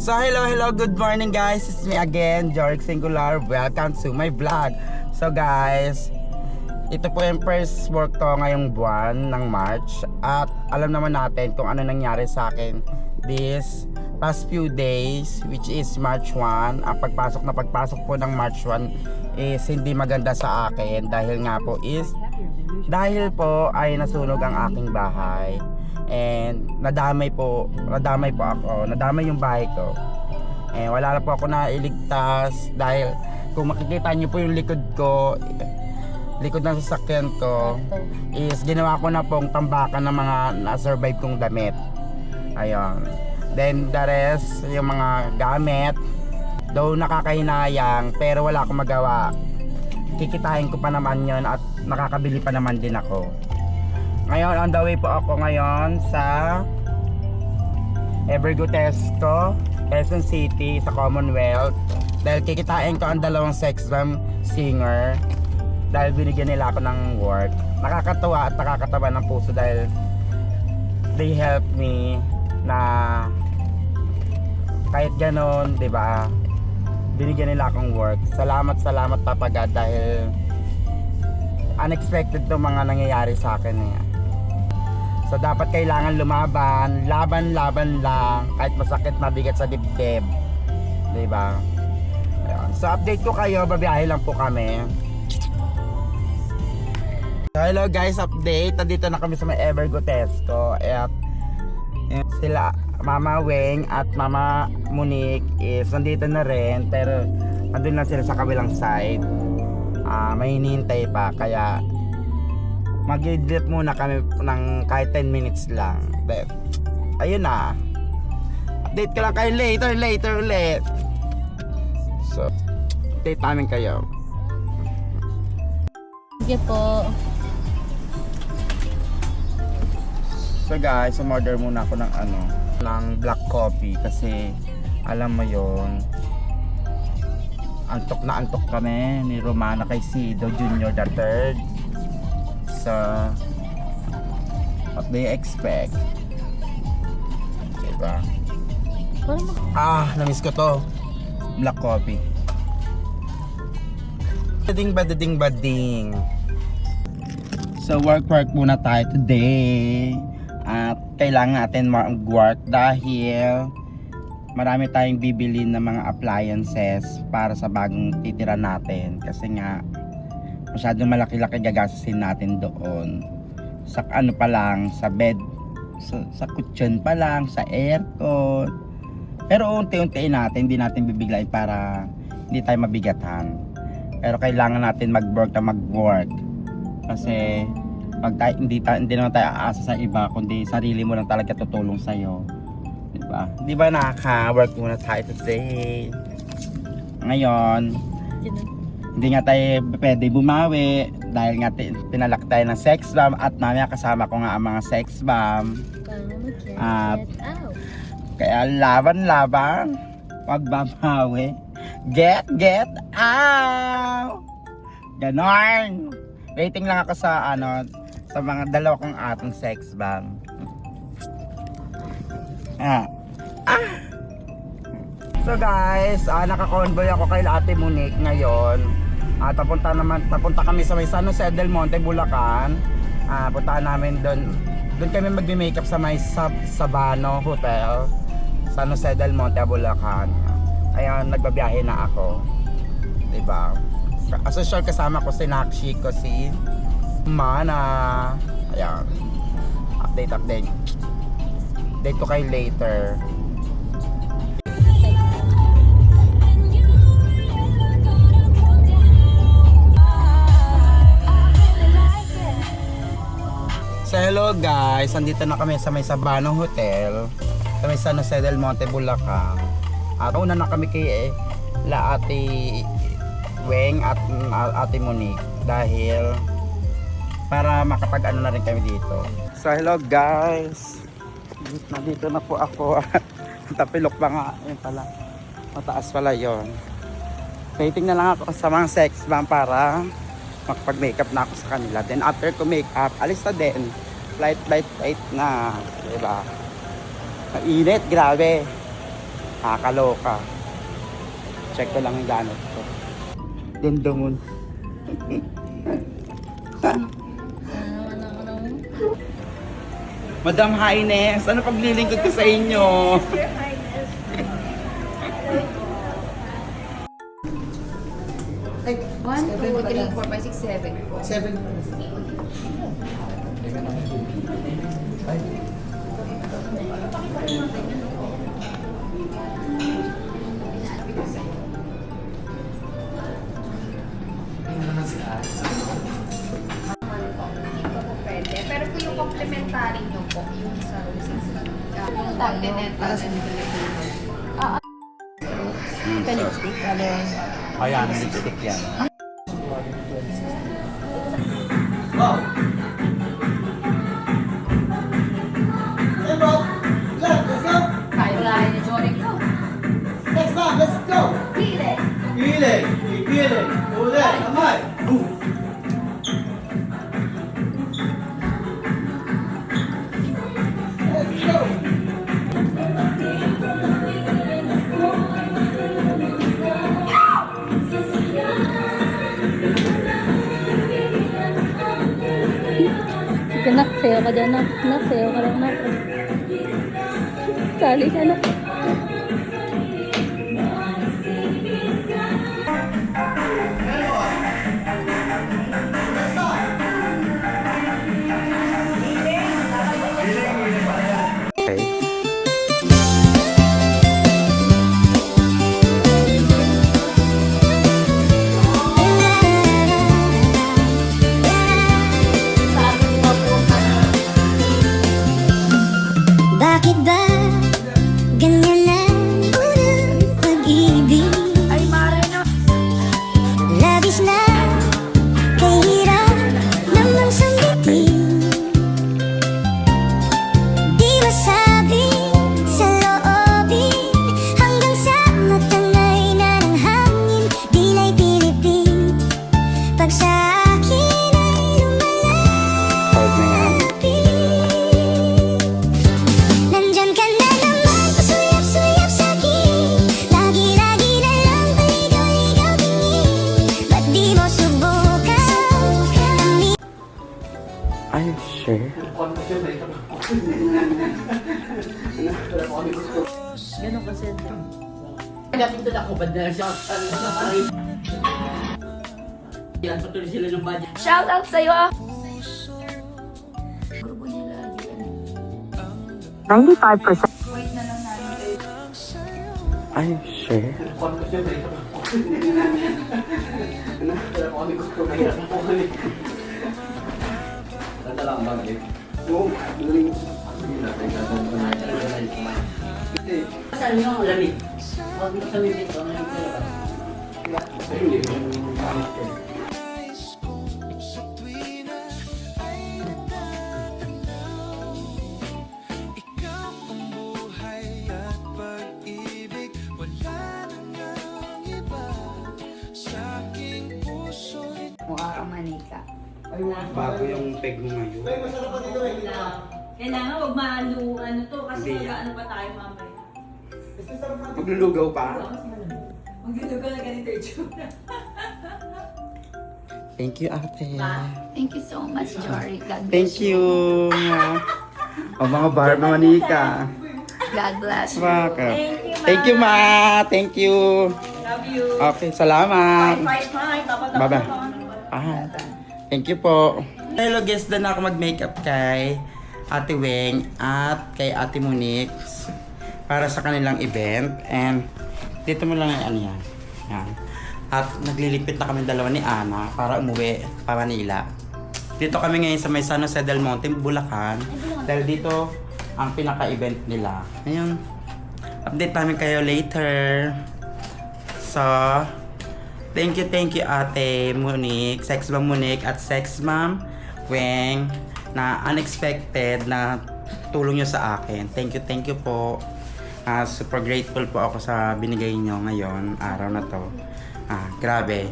So hello, good morning guys. It's me again, Jorg Singular. Welcome to my vlog. So guys, ito po yung first work ko ngayong buwan ng March. At alam naman natin kung ano nangyari sa akin this past few days, which is March 1. Ang pagpasok po ng March 1 is hindi maganda sa akin. Dahil ay nasunog ang aking bahay. And nadamay po ako, nadamay yung bahay ko. And wala na po ako nailigtas dahil kung makikita niyo po yung likod ng sasakyan ko is ginawa ko na pong tambakan ng mga na-survive kong damit. Ayun. Then the rest, yung mga gamit, though nakakahinayang pero wala akong magawa. Kikitain ko pa naman yun at nakakabili pa naman din ako. Ngayon, on the way po ako ngayon sa Evergotesco, Quezon City, sa Commonwealth. Dahil kikitain ko ang dalawang sex bomb singer. Dahil binigyan nila ako ng work. Nakakatawa at nakakatawa ng puso dahil they help me na kahit ganon, di ba? Binigyan nila akong work. Salamat Papa God dahil unexpected to mga nangyayari sa akin eh. So dapat kailangan lumaban, laban lang kahit masakit mabigat sa dibdib. 'Di ba? Ayun. So update ko kayo, babiyahe lang po kami. So, hello guys, update. Nandito na kami sa may Evergotesco at sila Mama Weng at Mama Monique is nandito na rin pero andun lang sila sa kabilang side. May hinihintay pa kaya mag-edit muna kami ng kahit 10 minutes lang. But, ayun na. Update ko lang kayo later ulit. So, update namin kayo. Sige po. So guys, umorder muna ako ng black coffee kasi alam mo yon, antok na antok kami ni Romana kay Sido Jr. the third. So, what do you expect? Diba? Namiss ko to. Black coffee. Bading. So, work muna tayo today. At kailangan natin mag-work dahil marami tayong bibili ng mga appliances para sa bagong titira natin. Kasi nga, masyadong malaki-laki gagastusin natin doon sa pa lang, sa bed, sa kutsyon pa lang, sa aircon. Pero unti-untiin natin, hindi natin bibiglayin para hindi tayo mabigatan. Pero kailangan natin mag-work. Kasi pag hindi naman tayo aasa sa iba, kundi sarili mo lang talaga tutulong sa iyo. Di ba nakaka-work muna tayo today. Ngayon, hindi nga tayo pwede bumawi dahil nga pinalak tayo ng sex bomb at mamaya kasama ko nga ang mga sex bomb. At kaya laban, wag babawi. Get out! Ganon! Rating lang ako sa sa mga dalawa kong atong sex bomb. So guys, naka-convoy ako kay Ate Monique ngayon. Papunta kami sa may San Jose del Monte, Bulacan. Puntahan namin doon kami magme-makeup sa may Sabano Hotel, San Jose del Monte, Bulacan. Ayan, nagbabiyahe na ako. Diba? As usual, kasama ko si Nakshi ko, si Mana. Ayan. Update. Update ko kayo later. So hello guys, andito na kami sa may Sabano Hotel, sa may San Jose del Monte, Bulacan. At una na kami kay Ate Weng at Ate Monique dahil para makapag-ano na rin kami dito. So hello guys, nandito na po ako. Tapilok pa nga, yun pala, mataas pala yon. Waiting na lang ako sa mga sex bomb para makapag-makeup na ako sa kanila. Then after ko makeup, alis na din. Flight na, diba? Mainit, grabe. Nakakaloka. Check ko lang yung gamit ko. Ganda mo. Madam Highness, ano paglilingkod ko sa inyo? Your Highness. 1, 2, 3, 4, 5, 6, 7. 7. Pwede. Pero po yung complementary nyo po, yung sa roses, yung continental. Lipstick, ano? Ayan, lipstick yan. Kaya ni Jorik ko. Next time, let's go! Pili! Feeling! Feeling! Ulit! Kamay! Boom! Let's go! Sige nak, sayo ka dyan nak. Nak, sayo ka lang nak. Sali ka nak. Okay. Bakit ba ganyan ang unang pag-ibig? Ay, Mare, no? Labis na kahirap namang sambitin. Di masabi sa loobin, hanggang sa matangay na ng hangin. Dila'y pilipin, pag sa akin ay Hold na yan. nandyan ka na naman, pasuyap-suyap sa'kin. Lagi-lagi na lang paligaw-ligaw tingin. Ba't di mo subukan? Ay, sure. Ganun kasi. Napindot ako, banda siya. Yan, patuloy sila ng budget. Shout out sa'yo, ah! Grupo niya lagi, ano? 95%. Wait na lang namin. Ay, sure. Tanda lang ba, babe? Saan yung lamig? Huwag mo sa bibig ko, ano yung pila ka? Mukha kang manika. Bago yung peg mo ngayon. Kailangan wag maalo ano to kasi Hindi. ano pa tayo mamaya. Maglulugaw pa? Maglulugaw na ganito itsura. Thank you, ate. Thank you so much, Jorik. God bless Thank you. O mga bar manika. God bless you. Bakit? Thank you, ma. Thank you. Love you. Okay, salamat. Bye. Dapat Bye-bye. Ah, thank you po. Hello guys, doon ako mag-makeup kay Ate Weng at kay Ate Monique para sa kanilang event. And dito mo lang yung ano yan. Yan. At naglilipit na kami dalawa ni Ana para umuwi pa Manila. Dito kami ngayon sa may San Jose del Monte, Bulacan. Dahil dito ang pinaka-event nila. Ayun. Update namin kayo later. So, thank you Ate Monique, Sex Mom Monique at Sex Mom Weng na unexpected na tulong nyo sa akin. Thank you po. Super grateful po ako sa binigay nyo ngayon, araw na to. Grabe.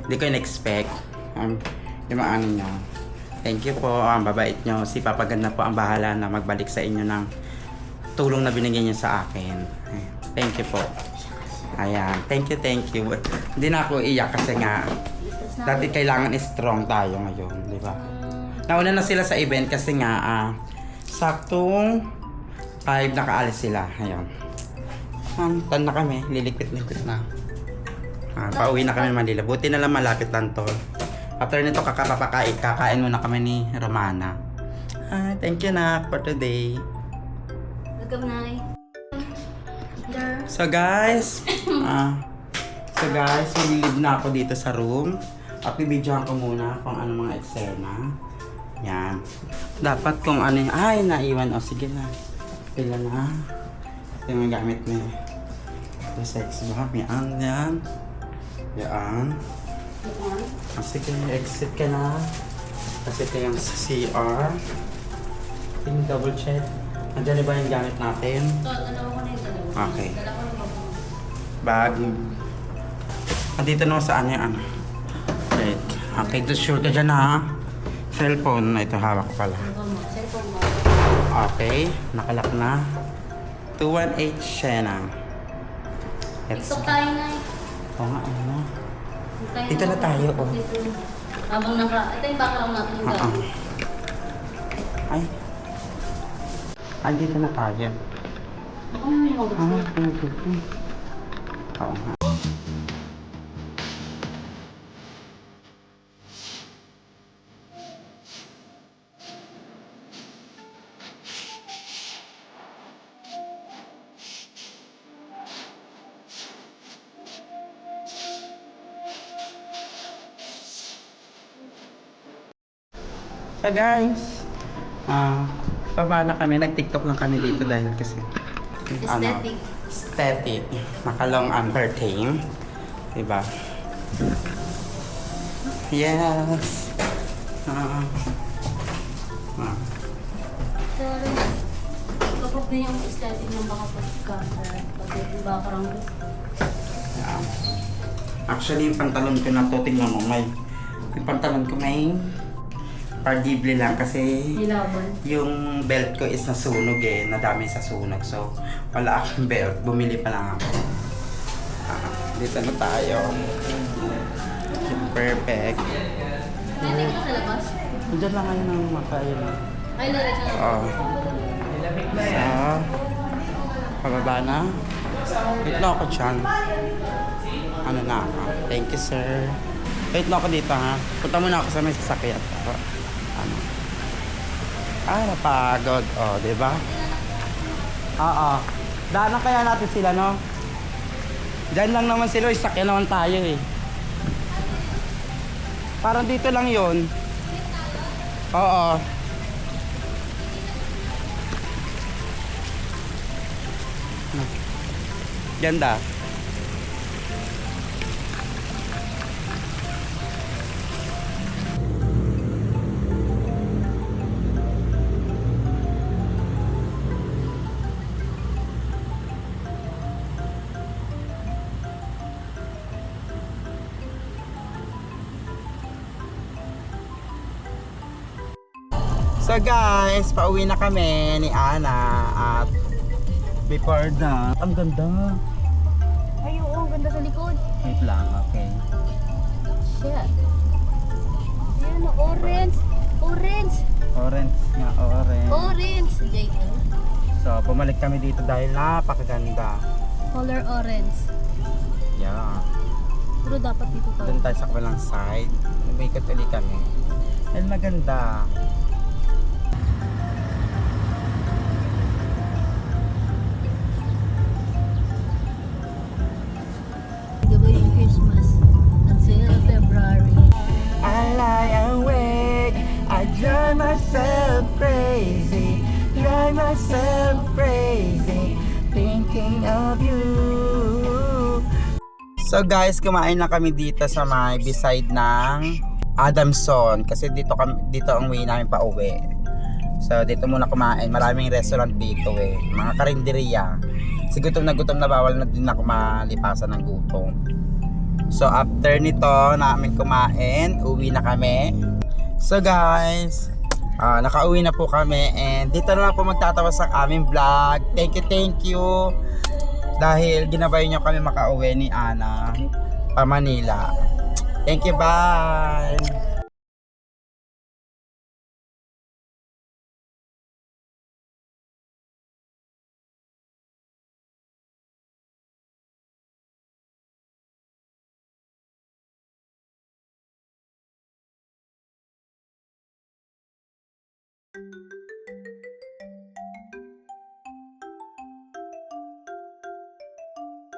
Hindi ko in-expect. Yung maano nyo. Thank you po. Ang babait nyo. Si Papa God na po ang bahala na magbalik sa inyo ng tulong na binigay nyo sa akin. Ayan. Thank you po. Ayan. Thank you, thank you. Hindi na ako iyak kasi nga, dati kailangan strong tayo ngayon, di ba? Nauna na sila sa event kasi nga, saktong 5 nakaalis sila. Ayun. Tan na kami, lilikpit-likpit na. Pauwi na kami Manila. Buti na lang malapit lang to. After nito, kakain muna kami ni Romana. Thank you na for today. Welcome, Nay. So guys, nililib na ako dito sa room. At bibidyohan ko muna kung ano mga eksena. Yan. Dapat kung ano yung, naiwan. Sige na. Pila na. Ito yung gamit niya. Ito sex bag. Yan, yan. Yan. Sige, exit ka na. Kasi ito yung CR. Ting double check. Andiyan na ba yung gamit natin? Okay. Bag. Andito naman saan yung ano. Okay, sure ka dyan ha. Cellphone. Ito hawak ko pala. Okay, nakalak na. 218 Shena. TikTok tayo, Nay. Oo nga, ano. Dito na tayo, oh. Habang ito yung background natin yung gamit. Ay. Dito na tayo. Baka may mga gusto. Oo nga. So guys, baba na kami, nag-TikTok lang kami dito dahil kasi Aesthetic. aesthetic, makalong curtain, diba? Yes. Sorry. Kapag na yung aesthetic ng baka pagkasa. Pag yung background. Actually, yung pantalon ko na to, tingnan mo, yung pantalon ko may pardible lang kasi Hilaban. yung belt ko is nasunog nadami sa sunog. So, wala akong belt. Bumili pa lang ako. Dito na tayo. Perfect. Hindi ka sa labas? Diyan lang ngayon ang makain. Ay, lalat na. Oo. So, pababa na. Wait lang ako dyan. Ano na ako? Thank you, sir. Wait lang ako dito, ha? Punta muna ako sa may sasakyan. Ano? Napagod. Di ba? Oo. Daanan kaya natin sila, no? Diyan lang naman sila. Isakyan naman tayo, eh. Parang dito lang yun. Oo. Ganda. So guys, pauwi na kami ni Ana at before that, ang ganda. Ay, oo. Ang ganda sa likod. Wait lang, okay. Shit. Ayan, orange. Orange. Orange nga, orange. Orange. JL. So, bumalik kami dito dahil napakaganda. Color orange. Yeah. Pero dapat dito tayo. Doon tayo sa kabilang side. Umikot ulit kami. Dahil maganda. Gawin yung Christmas until February. I lie awake, I drive myself crazy, thinking of you. So guys, kumain na kami dito sa may beside ng Adamson kasi dito ang way namin pa uwi. So dito muna kumain, maraming restaurant dito mga karinderiya. Si gutom na bawal na din ako malipasan ng gutom. So after nito namin kumain, uwi na kami. So guys, nakauwi na po kami and dito na lang po magtatawas ang aming vlog. Thank you. dahil ginabay nyo kami makauwi ni Ana pa Manila. Thank you, bye!